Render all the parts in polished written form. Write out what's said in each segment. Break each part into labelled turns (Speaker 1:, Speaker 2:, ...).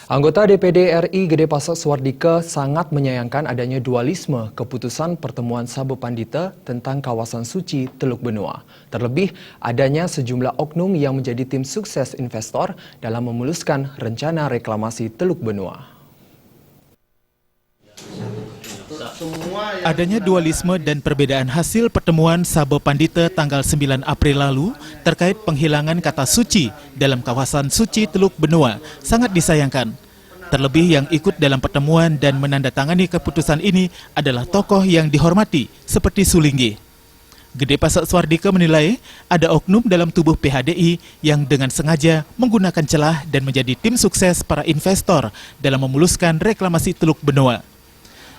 Speaker 1: Anggota DPD RI Gede Pasek Suardike sangat menyayangkan adanya dualisme keputusan pertemuan Sabo Pandita tentang kawasan suci Teluk Benua. Terlebih, adanya sejumlah oknum yang menjadi tim sukses investor dalam memuluskan rencana reklamasi Teluk Benua.
Speaker 2: Adanya dualisme dan perbedaan hasil pertemuan Sabo Pandita tanggal 9 April lalu terkait penghilangan kata suci dalam kawasan suci Teluk Benua sangat disayangkan. Terlebih yang ikut dalam pertemuan dan menandatangani keputusan ini adalah tokoh yang dihormati seperti Sulinggi. Gede Pasek Suardike menilai ada oknum dalam tubuh PHDI yang dengan sengaja menggunakan celah dan menjadi tim sukses para investor dalam memuluskan reklamasi Teluk Benua.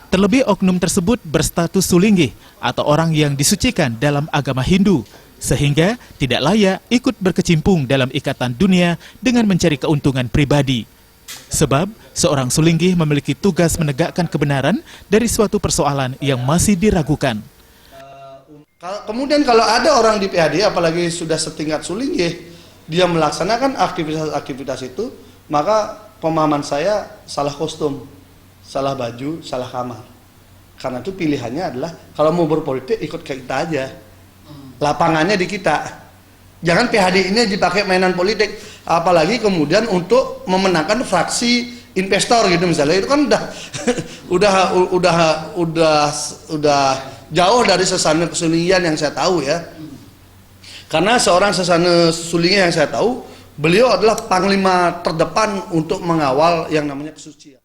Speaker 2: Terlebih oknum tersebut berstatus sulinggi atau orang yang disucikan dalam agama Hindu, sehingga tidak layak ikut berkecimpung dalam ikatan dunia dengan mencari keuntungan pribadi. Sebab seorang sulinggi memiliki tugas menegakkan kebenaran dari suatu persoalan yang masih diragukan.
Speaker 3: Kemudian kalau ada orang di PHD, apalagi sudah setingkat sulinggi, dia melaksanakan aktivitas-aktivitas itu, maka pemahaman saya salah kostum, salah baju, salah kamar. Karena itu pilihannya adalah kalau mau berpolitik ikut ke kita aja. Lapangannya di kita. Jangan PHD ini dipakai mainan politik, apalagi kemudian untuk memenangkan fraksi investor gitu misalnya. Itu kan udah jauh dari sesana kesulinggian yang saya tahu ya. Karena seorang sesana sulinggi yang saya tahu, beliau adalah panglima terdepan untuk mengawal yang namanya kesucian.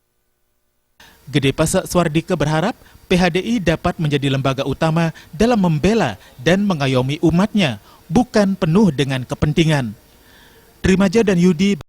Speaker 2: Gede Pasek Suardike berharap PHDI dapat menjadi lembaga utama dalam membela dan mengayomi umatnya, bukan penuh dengan kepentingan. Trimaja dan Yudi